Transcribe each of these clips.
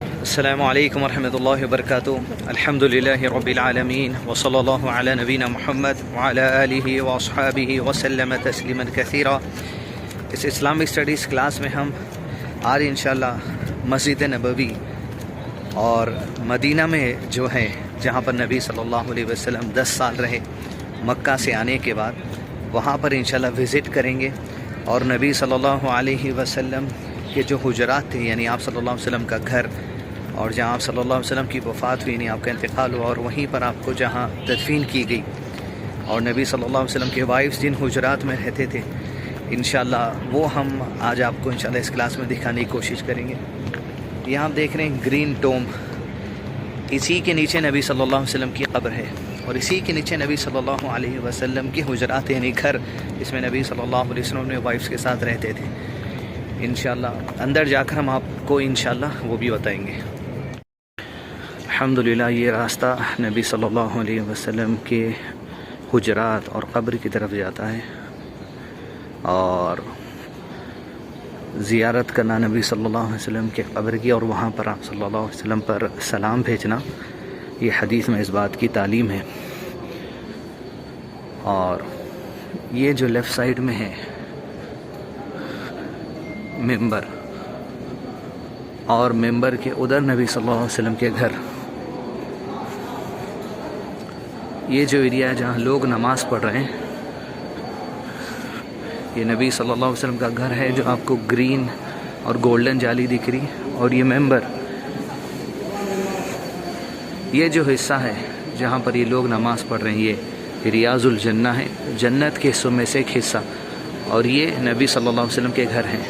السلام علیکم ورحمۃ اللہ وبرکاتہ الحمد للہ رب العالمین وصلی اللہ علی نبینا محمد وعلی آلہ واصحابہ وسلم تسلیما کثیرا۔ اس اسلامک اسٹڈیز کلاس میں ہم آج انشاءاللہ مسجد نبوی اور مدینہ میں جو ہے جہاں پر نبی صلی اللہ علیہ وسلم 10 سال رہے، مکہ سے آنے کے بعد وہاں پر انشاءاللہ وزٹ کریں گے، اور نبی صلی اللہ علیہ وسلم کے جو حجرات تھے، یعنی آپ صلی اللہ علیہ وسلم کا گھر، اور جہاں آپ صلی اللہ علیہ وسلم کی وفات ہوئی، یعنی آپ کا انتقال ہوا، اور وہیں پر آپ کو جہاں تدفین کی گئی، اور نبی صلی اللہ علیہ وسلم کے وائفز جن حجرات میں رہتے تھے، انشاءاللہ وہ ہم آج آپ کو انشاءاللہ اس کلاس میں دکھانے کی کوشش کریں گے۔ یہاں آپ دیکھ رہے ہیں گرین ٹوم، اسی کے نیچے نبی صلی اللہ علیہ وسلم کی قبر ہے، اور اسی کے نیچے نبی صلی اللہ علیہ وسلم کی حجرات، یعنی گھر جس میں نبی صلی اللہ علیہ وسلم اپنے وائفز کے ساتھ رہتے تھے۔ انشاءاللہ اندر جا کر ہم آپ کو انشاءاللہ وہ بھی بتائیں گے۔ الحمدللہ یہ راستہ نبی صلی اللہ علیہ وسلم کے حجرات اور قبر کی طرف جاتا ہے، اور زیارت کرنا نبی صلی اللہ علیہ وسلم کے قبر کی، اور وہاں پر آپ صلی اللہ علیہ وسلم پر سلام بھیجنا، یہ حدیث میں اس بات کی تعلیم ہے۔ اور یہ جو لیفٹ سائیڈ میں ہے ممبر، اور ممبر کے ادھر نبی صلی اللہ علیہ وسلم کے گھر، یہ جو ایریا ہے جہاں لوگ نماز پڑھ رہے ہیں، یہ نبی صلی اللہ علیہ وسلم کا گھر ہے، جو آپ کو گرین اور گولڈن جالی دکھ رہی، اور یہ ممبر، یہ جو حصہ ہے جہاں پر یہ لوگ نماز پڑھ رہے ہیں، یہ ریاض الجنہ ہے، جنت کے حصوں میں سے ایک حصہ، اور یہ نبی صلی اللہ علیہ وسلم کے گھر ہیں۔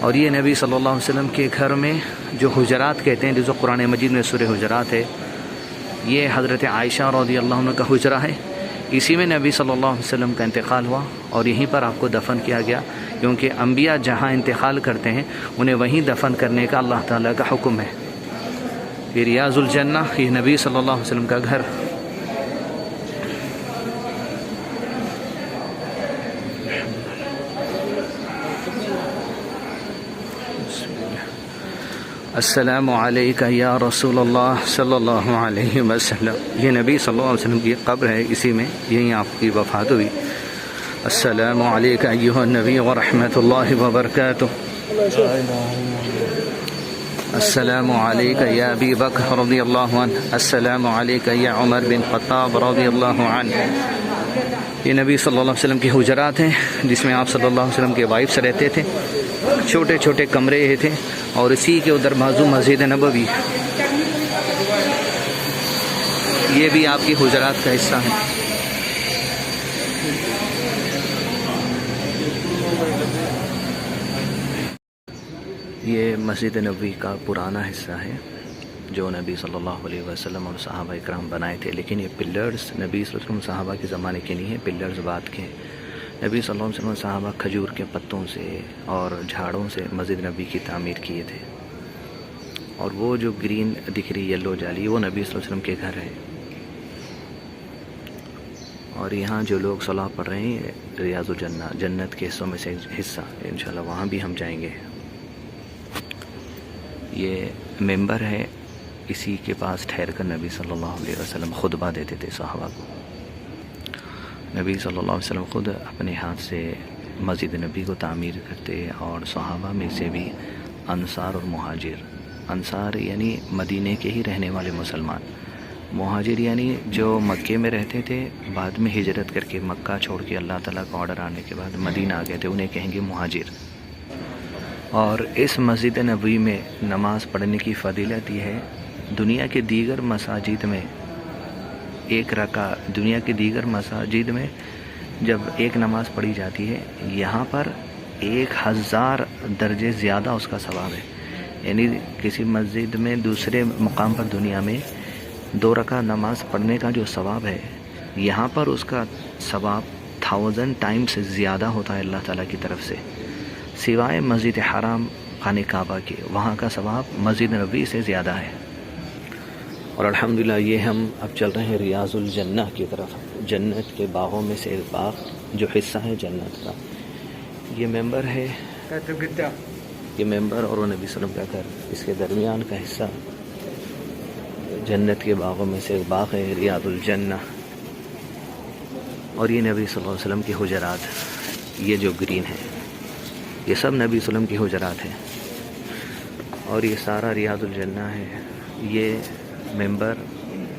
اور یہ نبی صلی اللہ علیہ وسلم کے گھر میں جو حجرات کہتے ہیں، جو قرآن مجید میں سورہ حجرات ہے، یہ حضرت عائشہ رضی اللہ عنہ کا حجرہ ہے، اسی میں نبی صلی اللہ علیہ وسلم کا انتقال ہوا، اور یہیں پر آپ کو دفن کیا گیا، کیونکہ انبیاء جہاں انتقال کرتے ہیں انہیں وہیں دفن کرنے کا اللہ تعالیٰ کا حکم ہے۔ یہ ریاض الجنہ، یہ نبی صلی اللہ علیہ وسلم کا گھر۔ السلام علیکہ یا رسول اللہ صلی اللہ علیہ وسلم، یہ نبی صلی اللہ علیہ وسلم کی قبر ہے، اسی میں یہیں آپ کی وفات ہوئی۔ السلام علیکہ ایھا النبی ورحمۃ اللہ وبرکاتہ۔ السلام علیکہ یا ابی بکر رضی اللہ عنہ، السلام علیکہ یا عمر بن خطاب رضی اللہ عنہ۔ یہ نبی صلی اللہ علیہ وسلم کی حجرات ہیں، جس میں آپ صلی اللہ علیہ وسلم کے وائفس رہتے تھے، چھوٹے چھوٹے کمرے تھے، اور اسی کے ادھر بازو مسجد نبوی، یہ بھی آپ کی حجرات کا حصہ ہے۔ یہ مسجد نبوی کا پرانا حصہ ہے، جو نبی صلی اللہ علیہ وسلم اور صحابہ اکرام بنائے تھے، لیکن یہ پلرز نبی صلی اللہ علیہ وسلم صحابہ کے زمانے کے نہیں ہیں، پلرز بعد کے ہیں۔ نبی صلی اللہ علیہ وسلم صحابہ کھجور کے پتوں سے اور جھاڑوں سے مسجد نبی کی تعمیر کیے تھے، اور وہ جو گرین دکھ رہی یلو جالی، وہ نبی صلی اللہ علیہ وسلم کے گھر ہے۔ اور یہاں جو لوگ صلاح پڑھ رہے ہیں، ریاض الجنہ، جنت کے حصوں میں سے ایک حصہ، انشاءاللہ وہاں بھی ہم جائیں گے۔ یہ ممبر ہے، اسی کے پاس ٹھہر کر نبی صلی اللہ علیہ وسلم خطبہ دیتے تھے صحابہ کو۔ نبی صلی اللہ علیہ وسلم خود اپنے ہاتھ سے مسجد نبی کو تعمیر کرتے، اور صحابہ میں سے بھی انصار اور مہاجر، انصار یعنی مدینے کے ہی رہنے والے مسلمان، مہاجر یعنی جو مکے میں رہتے تھے، بعد میں ہجرت کر کے مکہ چھوڑ کے اللہ تعالیٰ کا آرڈر آنے کے بعد مدینہ آ گئے تھے، انہیں کہیں گے مہاجر۔ اور اس مسجد نبوی میں نماز پڑھنے کی فضیلت یہ ہے، دنیا کے دیگر مساجد میں ایک رکعت، دنیا کی دیگر مساجد میں جب ایک نماز پڑھی جاتی ہے، یہاں پر 1000 درجے زیادہ اس کا ثواب ہے، یعنی کسی مسجد میں دوسرے مقام پر دنیا میں 2 رکعت نماز پڑھنے کا جو ثواب ہے، یہاں پر اس کا ثواب 1000 ٹائمز زیادہ ہوتا ہے اللہ تعالیٰ کی طرف سے، سوائے مسجد حرام خانہ کعبہ کے، وہاں کا ثواب مسجد نبوی سے زیادہ ہے۔ اور الحمدللہ یہ ہم اب چل رہے ہیں ریاض الجنہ کی طرف، جنت کے باغوں میں سے ایک باغ جو حصہ ہے جنت کا۔ یہ ممبر ہے، یہ ممبر اور وہ نبی صلی اللہ علیہ وسلم کا گھر، اس کے درمیان کا حصہ جنت کے باغوں میں سے ایک باغ ہے، ریاض الجنہ، اور یہ نبی صلی اللہ علیہ وسلم کے حجرات، یہ جو گرین ہے یہ سب نبی صلی اللہ علیہ وسلم کی حجرات ہیں، اور یہ سارا ریاض الجنہ ہے۔ یہ ممبر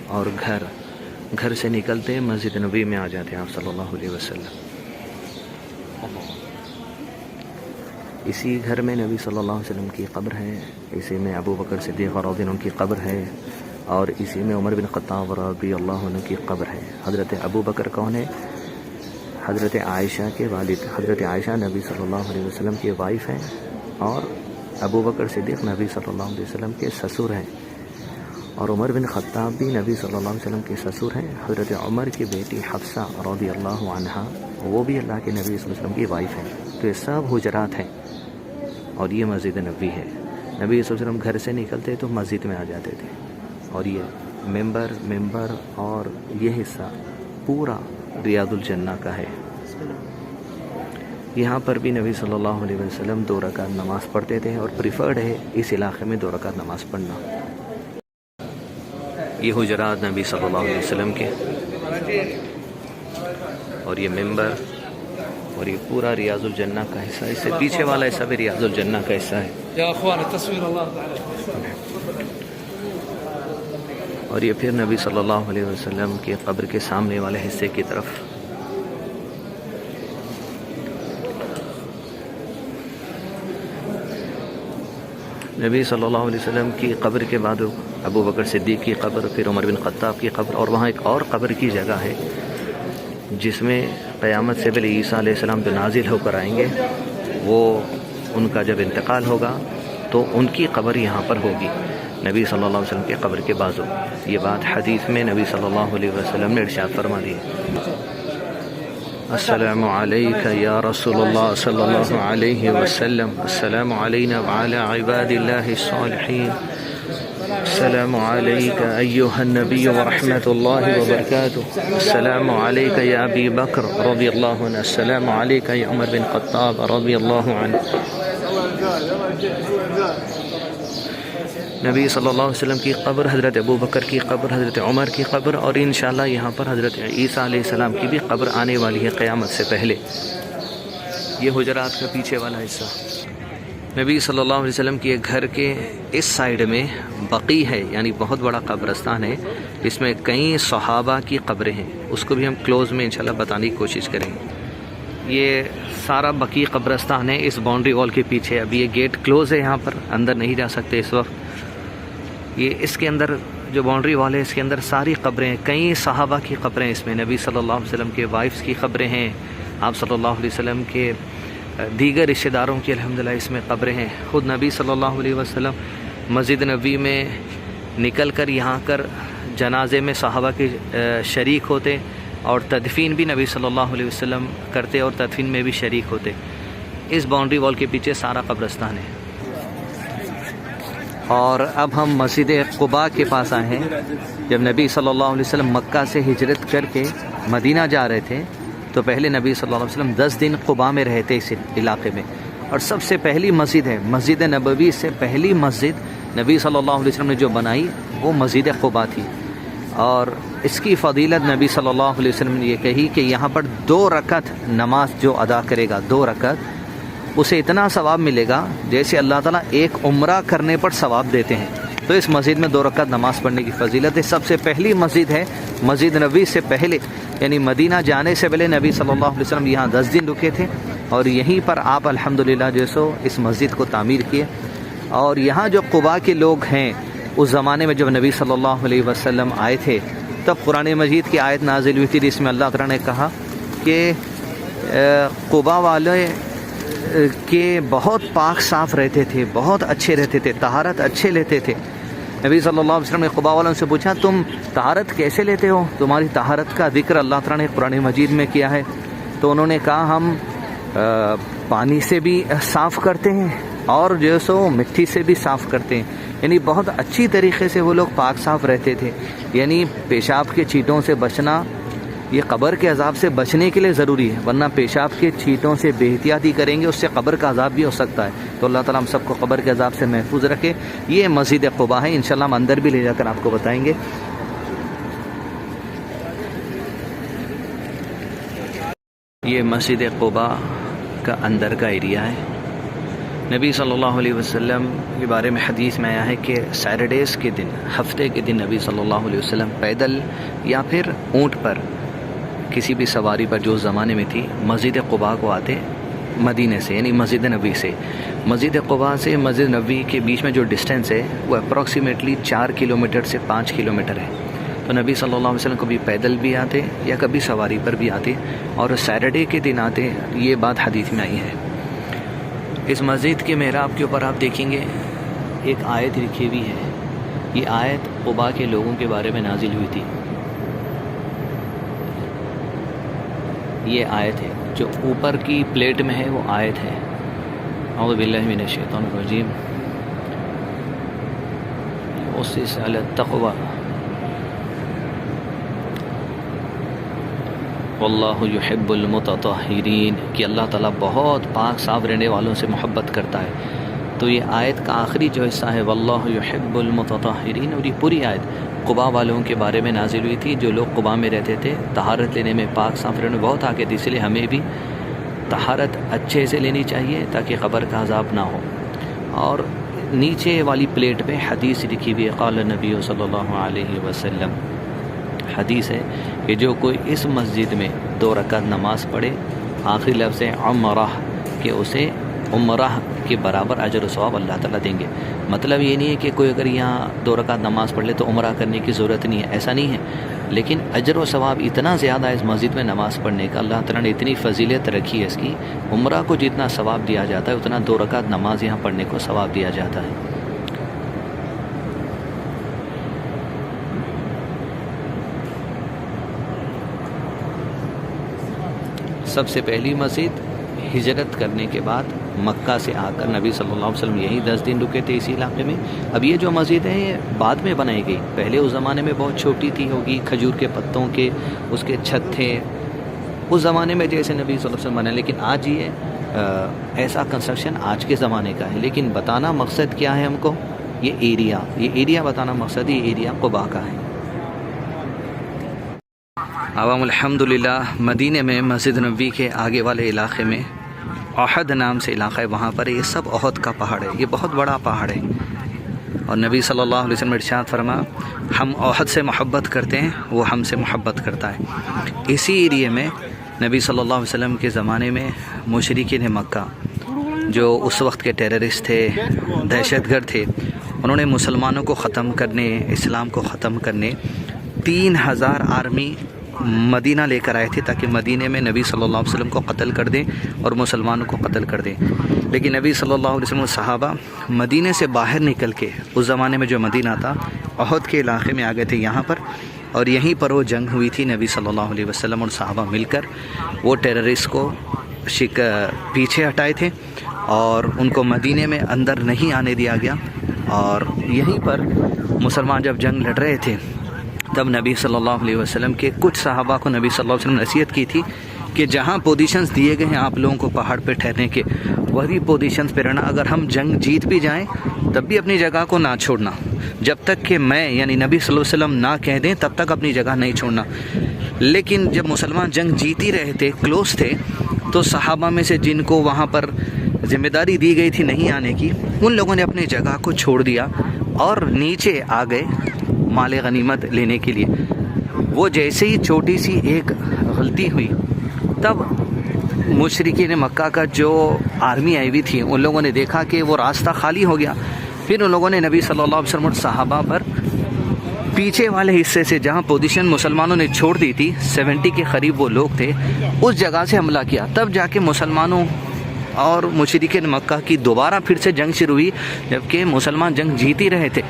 اور گھر سے نکلتے ہیں مسجد نبی میں آ جاتے ہیں آپ صلی اللہ علیہ وسلم۔ اسی گھر میں نبی صلی اللہ علیہ وسلم کی قبر ہے، اسی میں ابو بکر صدیق رضی اللہ عنہ کی قبر ہے، اور اسی میں عمر بن خطاب رضی اللہ عنہ کی قبر ہے۔ حضرت ابو بکر کون ہے؟ حضرت عائشہ کے والد، حضرت عائشہ نبی صلی اللہ علیہ وسلم کی وائف ہیں، اور ابو بکر صدیق نبی صلی اللہ علیہ وسلم کے سسر ہیں، اور عمر بن خطاب بھی نبی صلی اللہ علیہ وسلم کے سسر ہیں۔ حضرت عمر کی بیٹی حفصہ رضی اللہ عنہا وہ بھی اللہ کے نبی صلی اللہ علیہ وسلم کی وائف ہیں۔ تو یہ سب حجرات ہیں، اور یہ مسجد نبوی ہے۔ نبی صلی اللہ علیہ وسلم گھر سے نکلتے تو مسجد میں آ جاتے تھے، اور یہ ممبر اور یہ حصہ پورا ریاض الجنہ کا ہے۔ یہاں پر بھی نبی صلی اللہ علیہ وسلم 2 رکعت نماز پڑھتے تھے، اور پریفرڈ ہے اس علاقے میں 2 رکعت نماز پڑھنا۔ یہ حجرات نبی صلی اللہ علیہ وسلم کے، اور یہ ممبر اور یہ پورا ریاض الجنہ کا حصہ، اس سے پیچھے والا حصہ بھی ریاض الجنہ کا حصہ ہے۔ اور یہ پھر نبی صلی اللہ علیہ وسلم کے قبر کے سامنے والے حصے کی طرف۔ نبی صلی اللہ علیہ وسلم کی قبر کے بعد ابو بکر صدیق کی قبر، پھر عمر بن خطاب کی قبر، اور وہاں ایک اور قبر کی جگہ ہے جس میں قیامت سے پہلے عیسیٰ علیہ السلام جو نازل ہو کر آئیں گے، وہ ان کا جب انتقال ہوگا تو ان کی قبر یہاں پر ہوگی، نبی صلی اللہ علیہ وسلم کے قبر کے بازو۔ یہ بات حدیث میں نبی صلی اللہ علیہ وسلم نے ارشاد فرما دی ہے۔ السلام علیک یا رسول اللہ صلی اللہ علیہ وسلم، السلام علینا وعلی عباد اللہ الصالحین، السلام علیک ایہا النبی ورحمۃ اللہ وبرکاتہ، السلام علیک یا ابی بکر رضی اللہ عنہ، السلام علیک یا عمر بن خطاب رضی اللہ عنہ۔ نبی صلی اللہ علیہ وسلم کی قبر، حضرت ابو بکر کی قبر، حضرت عمر کی قبر، اور انشاءاللہ یہاں پر حضرت عیسیٰ علیہ السلام کی بھی قبر آنے والی ہے قیامت سے پہلے۔ یہ حجرات کا پیچھے والا حصہ۔ نبی صلی اللہ علیہ وسلم کے گھر کے اس سائیڈ میں بقیع ہے، یعنی بہت بڑا قبرستان ہے، جس میں کئی صحابہ کی قبریں ہیں، اس کو بھی ہم کلوز میں انشاءاللہ بتانے کی کوشش کریں گے۔ یہ سارا بقیع قبرستان ہے اس باؤنڈری وال کے پیچھے۔ ابھی یہ گیٹ کلوز ہے، یہاں پر اندر نہیں جا سکتے اس وقت۔ یہ اس کے اندر جو باؤنڈری وال ہے، اس کے اندر ساری قبریں ہیں، کئی صحابہ کی قبریں اس میں، نبی صلی اللہ علیہ وسلم کے وائفس کی قبریں ہیں، آپ صلی اللہ علیہ وسلم کے دیگر رشتہ داروں کی الحمدللہ اس میں قبریں ہیں۔ خود نبی صلی اللہ علیہ وسلم مسجد نبوی میں نکل کر یہاں کر جنازے میں صحابہ کے شریک ہوتے، اور تدفین بھی نبی صلی اللہ علیہ وسلم کرتے، اور تدفین میں بھی شریک ہوتے۔ اس باؤنڈری وال کے پیچھے سارا قبرستان ہے۔ اور اب ہم مسجد قباء کے پاس آئے ہیں۔ جب نبی صلی اللہ علیہ وسلم مکہ سے ہجرت کر کے مدینہ جا رہے تھے تو پہلے نبی صلی اللہ علیہ وسلم 10 دن قباء میں رہتے اس علاقے میں، اور سب سے پہلی مسجد ہے، مسجد نبوی سے پہلی مسجد نبی صلی اللہ علیہ وسلم نے جو بنائی وہ مسجد قباء تھی۔ اور اس کی فضیلت نبی صلی اللہ علیہ وسلم نے یہ کہی کہ یہاں پر 2 رکعت نماز جو ادا کرے گا، 2 رکعت، اسے اتنا ثواب ملے گا جیسے اللہ تعالیٰ ایک عمرہ کرنے پر ثواب دیتے ہیں۔ تو اس مسجد میں 2 رکعت نماز پڑھنے کی فضیلت ہے۔ سب سے پہلی مسجد ہے، مسجد نبوی سے پہلے، یعنی مدینہ جانے سے پہلے نبی صلی اللہ علیہ وسلم یہاں 10 دن رکے تھے، اور یہیں پر آپ الحمدللہ جو سو اس مسجد کو تعمیر کیے۔ اور یہاں جو قباء کے لوگ ہیں، اس زمانے میں جب نبی صلی اللہ علیہ وسلم آئے تھے تب قرآن مجید کی آیت نازل ہوئی تھی جس میں اللہ تعالیٰ نے کہا کہ قباء والے کہ بہت پاک صاف رہتے تھے، بہت اچھے رہتے تھے، طہارت اچھے لیتے تھے۔ نبی صلی اللہ علیہ وسلم نے قباء والوں سے پوچھا تم طہارت کیسے لیتے ہو؟ تمہاری طہارت کا ذکر اللہ تعالیٰ نے قرآن مجید میں کیا ہے۔ تو انہوں نے کہا ہم پانی سے بھی صاف کرتے ہیں اور جو سو مٹی سے بھی صاف کرتے ہیں، یعنی بہت اچھی طریقے سے وہ لوگ پاک صاف رہتے تھے، یعنی پیشاب کے چیٹوں سے بچنا یہ قبر کے عذاب سے بچنے کے لیے ضروری ہے، ورنہ پیشاب کے چھینٹوں سے بے احتیاطی کریں گے اس سے قبر کا عذاب بھی ہو سکتا ہے۔ تو اللہ تعالیٰ ہم سب کو قبر کے عذاب سے محفوظ رکھے۔ یہ مسجد قباء ہے، انشاءاللہ ہم اندر بھی لے جا کر آپ کو بتائیں گے۔ یہ مسجد قباء کا اندر کا ایریا ہے۔ نبی صلی اللہ علیہ وسلم کے بارے میں حدیث میں آیا ہے کہ سیٹرڈیز کے دن، ہفتے کے دن نبی صلی اللہ علیہ وسلم پیدل یا پھر اونٹ پر کسی بھی سواری پر جو اس زمانے میں تھی مسجد قباء کو آتے مدینے سے، یعنی مسجد نبوی سے۔ مسجد قباء سے مسجد نبوی کے بیچ میں جو ڈسٹینس ہے وہ اپروکسیمیٹلی 4 کلومیٹر سے 5 کلومیٹر ہے۔ تو نبی صلی اللہ علیہ وسلم کبھی پیدل بھی آتے یا کبھی سواری پر بھی آتے اور سیٹرڈے کے دن آتے، یہ بات حدیث میں آئی ہے۔ اس مسجد کے محراب کے اوپر آپ دیکھیں گے ایک آیت لکھی ہوئی ہے۔ یہ آیت قباء کے لوگوں کے بارے میں نازل ہوئی تھی۔ یہ آیت ہے جو اوپر کی پلیٹ میں ہے، وہ آیت ہے۔ اعوذ باللہ من الشیطان الرجیم، اسس علی التقوی واللہ یحب المتطہرین، کہ اللہ تعالیٰ بہت پاک صاف رہنے والوں سے محبت کرتا ہے۔ تو یہ آیت کا آخری جو حصہ ہے واللہ یحب المتطہرین، اور یہ پوری آیت قباء والوں کے بارے میں نازل ہوئی تھی، جو لوگ قباء میں رہتے تھے، طہارت لینے میں، پاک صاف رہنے میں بہت آگے تھے۔ اس لیے ہمیں بھی طہارت اچھے سے لینی چاہیے تاکہ قبر کا عذاب نہ ہو۔ اور نیچے والی پلیٹ پہ حدیث لکھی ہوئی ہے، قال نبی صلی اللہ علیہ وسلم، حدیث ہے کہ جو کوئی اس مسجد میں 2 رکعت نماز پڑھے، آخری لفظ ہے عمرہ، کہ اسے عمرہ کے برابر اجر و ثواب اللہ تعالیٰ دیں گے۔ مطلب یہ نہیں ہے کہ کوئی اگر یہاں 2 رکعت نماز پڑھ لے تو عمرہ کرنے کی ضرورت نہیں ہے، ایسا نہیں ہے، لیکن اجر و ثواب اتنا زیادہ ہے اس مسجد میں نماز پڑھنے کا، اللہ تعالیٰ نے اتنی فضیلت رکھی ہے اس کی، عمرہ کو جتنا ثواب دیا جاتا ہے اتنا 2 رکعت نماز یہاں پڑھنے کو ثواب دیا جاتا ہے۔ سب سے پہلی مسجد ہجرت کرنے کے بعد مکہ سے آ کر نبی صلی اللہ علیہ وسلم یہی 10 دن رکے تھے اسی علاقے میں۔ اب یہ جو مسجد ہے یہ بعد میں بنائی گئی، پہلے اس زمانے میں بہت چھوٹی تھی ہوگی، کھجور کے پتوں کے اس کے چھت تھے اس زمانے میں جیسے نبی صلی اللہ علیہ وسلم بنا، لیکن آج یہ ایسا کنسٹرکشن آج کے زمانے کا ہے۔ لیکن بتانا مقصد کیا ہے ہم کو، یہ ایریا بتانا مقصد، یہ ایریا قباء کا ہے۔ عوام الحمدللہ مدینے میں مسجد نبوی کے آگے والے علاقے میں احد نام سے علاقہ ہے، وہاں پر یہ سب احد کا پہاڑ ہے، یہ بہت بڑا پہاڑ ہے۔ اور نبی صلی اللہ علیہ وسلم ارشاد فرما، ہم احد سے محبت کرتے ہیں، وہ ہم سے محبت کرتا ہے۔ اسی ایریے میں نبی صلی اللہ علیہ وسلم کے زمانے میں مشرکین مکہ جو اس وقت کے ٹیررسٹ تھے، دہشت گرد تھے، انہوں نے مسلمانوں کو ختم کرنے، اسلام کو ختم کرنے 3000 آرمی مدینہ لے کر آئے تھے تاکہ مدینے میں نبی صلی اللہ علیہ وسلم کو قتل کر دیں اور مسلمانوں کو قتل کر دیں۔ لیکن نبی صلی اللہ علیہ وسلم صحابہ مدینے سے باہر نکل کے، اس زمانے میں جو مدینہ تھا احد کے علاقے میں آ گئے تھے یہاں پر، اور یہیں پر وہ جنگ ہوئی تھی۔ نبی صلی اللہ علیہ وسلم اور صحابہ مل کر وہ ٹیررسٹ کو پیچھے ہٹائے تھے اور ان کو مدینے میں اندر نہیں آنے دیا گیا۔ اور یہیں پر مسلمان جب جنگ لڑ رہے تھے تب نبی صلی اللہ علیہ وسلم کے کچھ صحابہ کو نبی صلی اللہ علیہ وسلم نے نصیحت کی تھی کہ جہاں پوزیشنز دیے گئے ہیں آپ لوگوں کو پہاڑ پہ ٹھہرنے کے، وہی پوزیشنز پہ رہنا، اگر ہم جنگ جیت بھی جائیں تب بھی اپنی جگہ کو نہ چھوڑنا، جب تک کہ میں یعنی نبی صلی اللہ علیہ وسلم نہ کہہ دیں تب تک اپنی جگہ نہیں چھوڑنا۔ لیکن جب مسلمان جنگ جیت ہی رہے تھے، کلوز تھے، تو صحابہ میں سے جن کو وہاں پر ذمہ داری دی گئی تھی نہیں آنے کی، ان لوگوں نے اپنی جگہ کو چھوڑ دیا اور نیچے آ گئے مال غنیمت لینے کے لیے۔ وہ جیسے ہی چھوٹی سی ایک غلطی ہوئی تب مشرکین مکہ کا جو آرمی آئی ہوئی تھی ان لوگوں نے دیکھا کہ وہ راستہ خالی ہو گیا، پھر ان لوگوں نے نبی صلی اللہ علیہ وسلم اور صحابہ پر پیچھے والے حصے سے جہاں پوزیشن مسلمانوں نے چھوڑ دی تھی، 70 کے قریب وہ لوگ تھے، اس جگہ سے حملہ کیا۔ تب جا کے مسلمانوں اور مشرکین مکہ کی دوبارہ پھر سے جنگ شروع ہوئی، جبکہ مسلمان جنگ جیت ہی رہے تھے،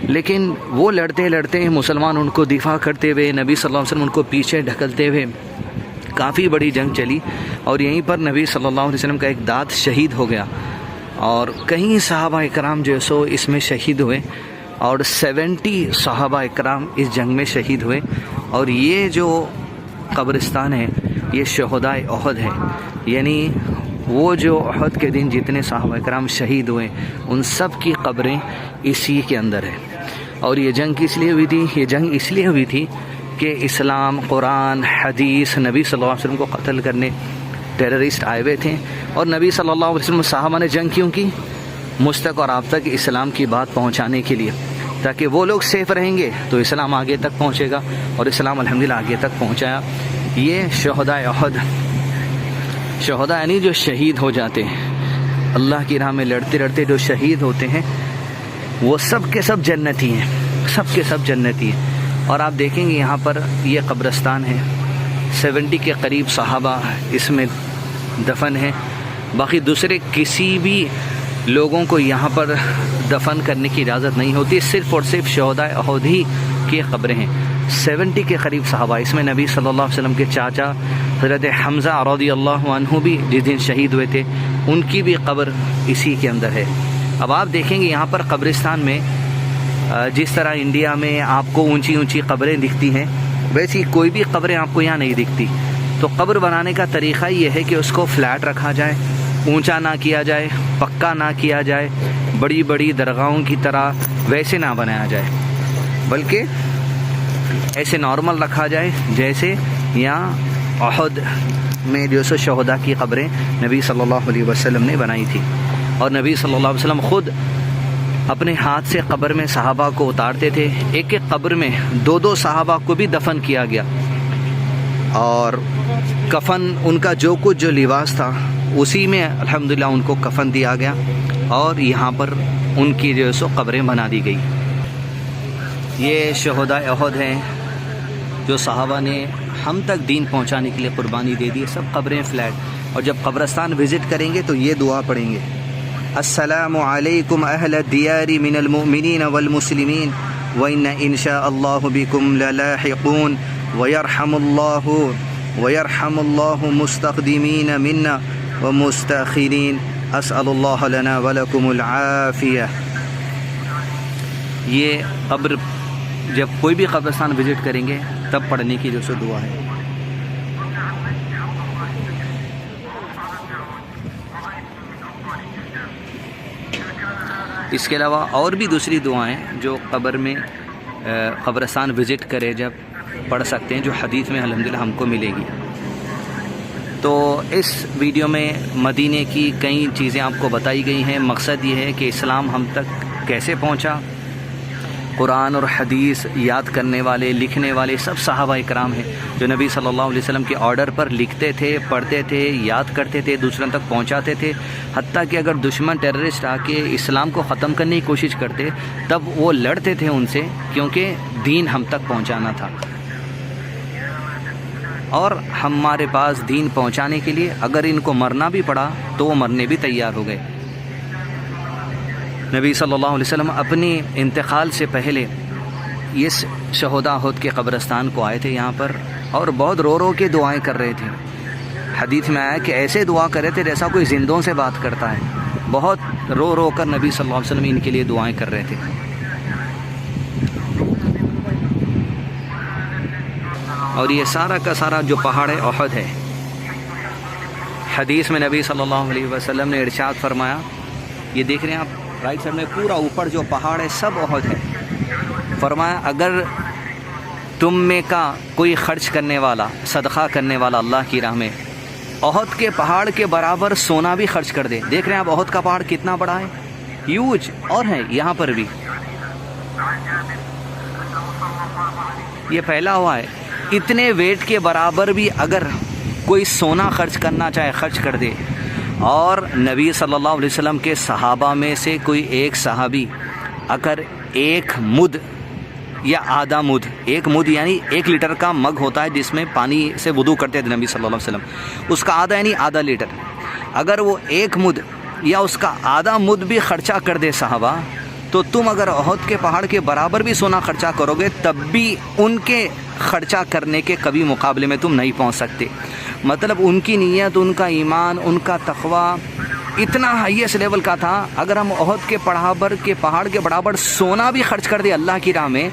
لیکن وہ لڑتے لڑتے مسلمان ان کو دفاع کرتے ہوئے، نبی صلی اللہ علیہ وسلم ان کو پیچھے ڈھکلتے ہوئے کافی بڑی جنگ چلی، اور یہیں پر نبی صلی اللہ علیہ وسلم کا ایک داد شہید ہو گیا، اور کئی صحابہ اکرام جو سو اس میں شہید ہوئے، اور 70 صحابہ اکرام اس جنگ میں شہید ہوئے۔ اور یہ جو قبرستان ہے یہ شہدائے احد ہے، یعنی وہ جو احد کے دن جتنے صحابہ کرام شہید ہوئے ان سب کی قبریں اسی کے اندر ہے۔ اور یہ جنگ کس لیے ہوئی تھی؟ یہ جنگ اس لیے ہوئی تھی کہ اسلام، قرآن، حدیث، نبی صلی اللہ علیہ وسلم کو قتل کرنے ٹیررسٹ آئے ہوئے تھے، اور نبی صلی اللہ علیہ وسلم صحابہ نے جنگ کیوں کی؟ مجھ تک اور آپ تک اسلام کی بات پہنچانے کے لیے، تاکہ وہ لوگ سیف رہیں گے تو اسلام آگے تک پہنچے گا، اور اسلام الحمدللہ آگے تک پہنچایا۔ یہ شہدائے احد، شہداء یعنی جو شہید ہو جاتے ہیں، اللہ کی راہ میں لڑتے لڑتے جو شہید ہوتے ہیں، وہ سب کے سب جنتی ہیں، سب کے سب جنتی ہیں۔ اور آپ دیکھیں گے یہاں پر یہ قبرستان ہے، 70 کے قریب صحابہ اس میں دفن ہیں، باقی دوسرے کسی بھی لوگوں کو یہاں پر دفن کرنے کی اجازت نہیں ہوتی، صرف اور صرف شہدائے احد ہی کی قبریں ہیں۔ 70 کے قریب صحابہ، اس میں نبی صلی اللہ علیہ وسلم کے چاچا حضرت حمزہ رضی اللہ عنہ بھی جس دن شہید ہوئے تھے، ان کی بھی قبر اسی کے اندر ہے۔ اب آپ دیکھیں گے یہاں پر قبرستان میں جس طرح انڈیا میں آپ کو اونچی اونچی قبریں دکھتی ہیں، ویسی کوئی بھی قبریں آپ کو یہاں نہیں دکھتی۔ تو قبر بنانے کا طریقہ یہ ہے کہ اس کو فلیٹ رکھا جائے، اونچا نہ کیا جائے، پکا نہ کیا جائے، بڑی بڑی درگاہوں کی طرح ویسے نہ بنایا جائے، بلکہ ایسے نارمل رکھا جائے جیسے یہاں احد میں جو سو شہداء کی قبریں نبی صلی اللہ علیہ وسلم نے بنائی تھی۔ اور نبی صلی اللہ علیہ وسلم خود اپنے ہاتھ سے قبر میں صحابہ کو اتارتے تھے، ایک ایک قبر میں 2 صحابہ کو بھی دفن کیا گیا، اور کفن ان کا جو کچھ جو لباس تھا اسی میں الحمدللہ ان کو کفن دیا گیا، اور یہاں پر ان کی جو سو قبریں بنا دی گئی۔ یہ شہداء احد ہیں جو صحابہ نے ہم تک دین پہنچانے کے لیے قربانی دے دی، سب قبریں فلیٹ۔ اور جب قبرستان وزٹ کریں گے تو یہ دعا پڑھیں گے، السلام علیکم اہل الدیار من المؤمنین والمسلمین وإن إن شاء الله بكم للاحقون ويرحم الله مستقدمين منا ومستأخرين أسأل الله لنا ولكم العافية۔ یہ قبر جب کوئی بھی قبرستان وزٹ کریں گے تب پڑھنے کی جو سو دعا ہے۔ اس کے علاوہ اور بھی دوسری دعائیں جو قبر میں قبرستان وزٹ کرے جب پڑھ سکتے ہیں، جو حدیث میں الحمدللہ ہم کو ملے گی۔ تو اس ویڈیو میں مدینے کی کئی چیزیں آپ کو بتائی گئی ہیں۔ مقصد یہ ہے کہ اسلام ہم تک کیسے پہنچا، قرآن اور حدیث یاد کرنے والے، لکھنے والے سب صحابہ اکرام ہیں جو نبی صلی اللہ علیہ وسلم کے آرڈر پر لکھتے تھے، پڑھتے تھے، یاد کرتے تھے، دوسروں تک پہنچاتے تھے، حتیٰ کہ اگر دشمن ٹیررسٹ آ کے اسلام کو ختم کرنے کی کوشش کرتے تب وہ لڑتے تھے ان سے، کیونکہ دین ہم تک پہنچانا تھا۔ اور ہمارے پاس دین پہنچانے کے لیے اگر ان کو مرنا بھی پڑا تو وہ مرنے بھی تیار ہو گئے۔ نبی صلی اللہ علیہ وسلم اپنی انتقال سے پہلے اس شہداء احد کے قبرستان کو آئے تھے یہاں پر، اور بہت رو رو کے دعائیں کر رہے تھے۔ حدیث میں آیا کہ ایسے دعا کر رہے تھے جیسا کوئی زندوں سے بات کرتا ہے، بہت رو رو کر نبی صلی اللہ علیہ وسلم ان کے لیے دعائیں کر رہے تھے۔ اور یہ سارا کا سارا جو پہاڑ ہے احد ہے۔ حدیث میں نبی صلی اللہ علیہ وسلم نے ارشاد فرمایا، یہ دیکھ رہے ہیں آپ رائٹ سائڈ میں پورا اوپر جو پہاڑ ہے سب احد ہے۔ فرمایا اگر تم میں کا کوئی خرچ کرنے والا، صدقہ کرنے والا اللہ کی راہ میں احد کے پہاڑ کے برابر سونا بھی خرچ کر دے، دیکھ رہے ہیں آپ احد کا پہاڑ کتنا بڑا ہے، ہیوج، اور ہے یہاں پر بھی یہ پھیلا ہوا ہے، اتنے ویٹ کے برابر بھی اگر کوئی سونا خرچ کرنا چاہے خرچ کر دے۔ اور نبی صلی اللہ علیہ وسلم کے صحابہ میں سے کوئی ایک صحابی اگر 1 مد یا آدھا مد، 1 مد یعنی 1 لیٹر کا مگ ہوتا ہے جس میں پانی سے وضو کرتے تھے نبی صلی اللہ علیہ وسلم، اس کا آدھا یعنی آدھا لیٹر، اگر وہ 1 مد یا اس کا آدھا مد بھی خرچہ کر دے صحابہ، تو تم اگر احد کے پہاڑ کے برابر بھی سونا خرچہ کرو گے تب بھی ان کے خرچہ کرنے کے کبھی مقابلے میں تم نہیں پہنچ سکتے۔ مطلب ان کی نیت، ان کا ایمان، ان کا تقوی اتنا ہائیسٹ لیول کا تھا، اگر ہم احد کے پہاڑ کے برابر سونا بھی خرچ کر دے اللہ کی راہ میں،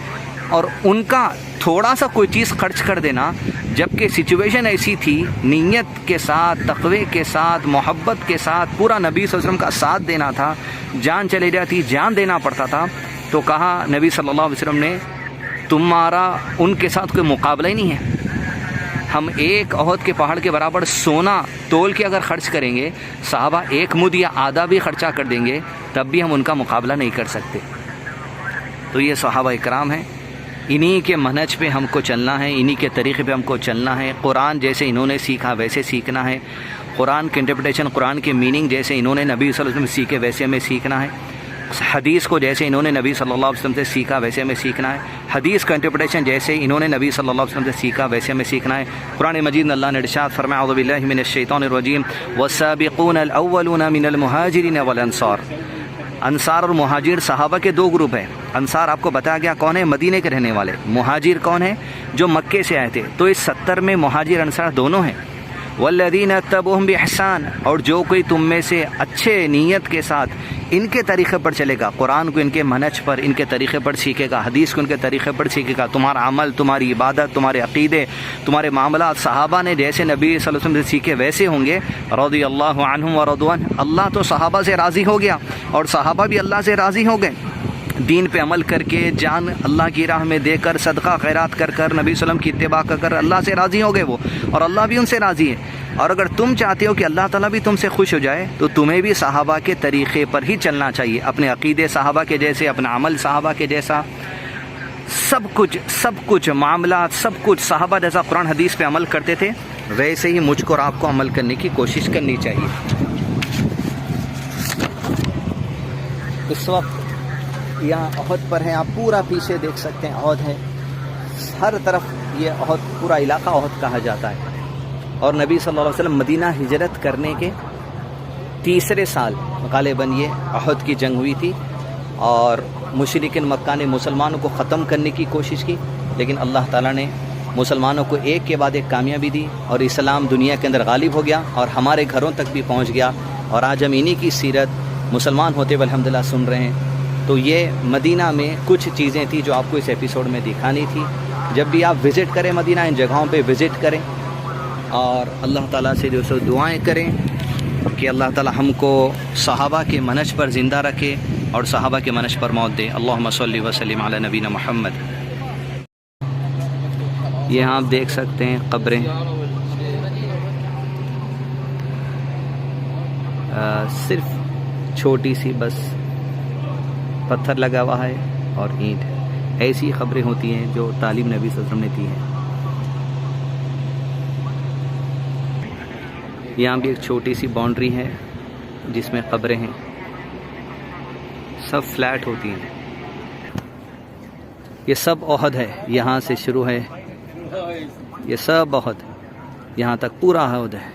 اور ان کا تھوڑا سا کوئی چیز خرچ کر دینا، جبکہ سچویشن ایسی تھی، نیت کے ساتھ، تقوی کے ساتھ، محبت کے ساتھ پورا نبی صلی اللہ علیہ وسلم کا ساتھ دینا تھا، جان چلی جاتی جان دینا پڑتا تھا، تو کہا نبی صلی اللہ علیہ وسلم نے تمہارا ان کے ساتھ کوئی مقابلہ ہی نہیں ہے۔ ہم ایک احد کے پہاڑ کے برابر سونا تول کے اگر خرچ کریں گے، صحابہ ایک مد یا آدھا بھی خرچہ کر دیں گے، تب بھی ہم ان کا مقابلہ نہیں کر سکتے۔ تو یہ صحابہ اکرام ہیں، انہی کے منہج پہ ہم کو چلنا ہے، انہی کے طریقے پہ ہم کو چلنا ہے۔ قرآن جیسے انہوں نے سیکھا ویسے سیکھنا ہے، قرآن کی انٹرپریٹیشن، قرآن کے میننگ جیسے انہوں نے نبی صلی اللہ علیہ وسلم سے سیکھے ویسے ہمیں سیکھنا ہے، حدیث کو جیسے انہوں نے نبی صلی اللہ علیہ وسلم سے سیکھا ویسے ہمیں سیکھنا ہے، حدیث کا انٹرپریٹیشن جیسے انہوں نے نبی صلی اللہ علیہ وسلم سے سیکھا ویسے ہمیں سیکھنا ہے۔ قرآن مجید میں اللہ نے ارشاد فرمایا اعوذ باللہ من الشیطان الرجیم والسابقون الاولون من المہاجرین والانصار۔ انصار اور مہاجر صحابہ کے دو گروپ ہیں۔ انصار آپ کو بتایا گیا کون ہے، مدینے کے رہنے والے۔ مہاجر کون ہے، جو مکے سے آئے تھے۔ تو اس 70 میں مہاجر انصار دونوں ہیں۔ والذین اتبعوہم بإحسان، اور جو کوئی تم میں سے اچھے نیت کے ساتھ ان کے طریقے پر چلے گا، قرآن کو ان کے منہج پر، ان کے طریقے پر سیکھے گا، حدیث کو ان کے طریقے پر سیکھے گا، تمہارا عمل، تمہاری عبادت، تمہارے عقیدے، تمہارے معاملات صحابہ نے جیسے نبی صلی اللہ علیہ وسلم سے سیکھے ویسے ہوں گے، رضی اللہ عنہم ورضوا عنہ، اللہ تو صحابہ سے راضی ہو گیا اور صحابہ بھی اللہ سے راضی ہو گئے۔ دین پہ عمل کر کے، جان اللہ کی راہ میں دے کر، صدقہ خیرات کر کر، نبی صلی اللہ علیہ وسلم کی اتباع کر کر اللہ سے راضی ہو گئے وہ، اور اللہ بھی ان سے راضی ہے۔ اور اگر تم چاہتے ہو کہ اللہ تعالیٰ بھی تم سے خوش ہو جائے، تو تمہیں بھی صحابہ کے طریقے پر ہی چلنا چاہیے، اپنے عقیدے صحابہ کے جیسے، اپنا عمل صحابہ کے جیسا، سب کچھ معاملات، سب کچھ صحابہ جیسا قرآن حدیث پہ عمل کرتے تھے، ویسے ہی مجھ کو اور آپ کو عمل کرنے کی کوشش کرنی چاہیے۔ اس وقت یہاں احد پر ہیں، آپ پورا پیچھے دیکھ سکتے ہیں، احد ہے، ہر طرف یہ احد، پورا علاقہ احد کہا جاتا ہے۔ اور نبی صلی اللہ علیہ وسلم مدینہ ہجرت کرنے کے تیسرے سال غالباً یہ احد کی جنگ ہوئی تھی، اور مشرکین مکہ نے مسلمانوں کو ختم کرنے کی کوشش کی، لیکن اللہ تعالیٰ نے مسلمانوں کو ایک کے بعد ایک کامیابی دی، اور اسلام دنیا کے اندر غالب ہو گیا اور ہمارے گھروں تک بھی پہنچ گیا، اور آج ہم انہی کی سیرت مسلمان ہوتے ہوئے الحمدللہ سن رہے ہیں۔ تو یہ مدینہ میں کچھ چیزیں تھیں جو آپ کو اس ایپیسوڈ میں دکھانی تھی۔ جب بھی آپ وزٹ کریں مدینہ، ان جگہوں پہ وزٹ کریں، اور اللہ تعالیٰ سے جو سو دعائیں کریں کہ اللہ تعالیٰ ہم کو صحابہ کے منہج پر زندہ رکھے اور صحابہ کے منہج پر موت دے۔ اللہم صلی وسلم علی نبینا محمد۔ یہاں آپ دیکھ سکتے ہیں قبریں، صرف چھوٹی سی بس پتھر لگا ہوا ہے اور اینٹ، ایسی خبریں ہوتی ہیں جو تعلیم نبی صلی اللہ علیہ وسلم نے دی ہے۔ یہاں بھی ایک چھوٹی سی باؤنڈری ہے جس میں قبریں ہیں، سب فلیٹ ہوتی ہیں۔ یہ سب احد ہے، یہاں سے شروع ہے، یہ سب احد، یہاں تک پورا احد ہے۔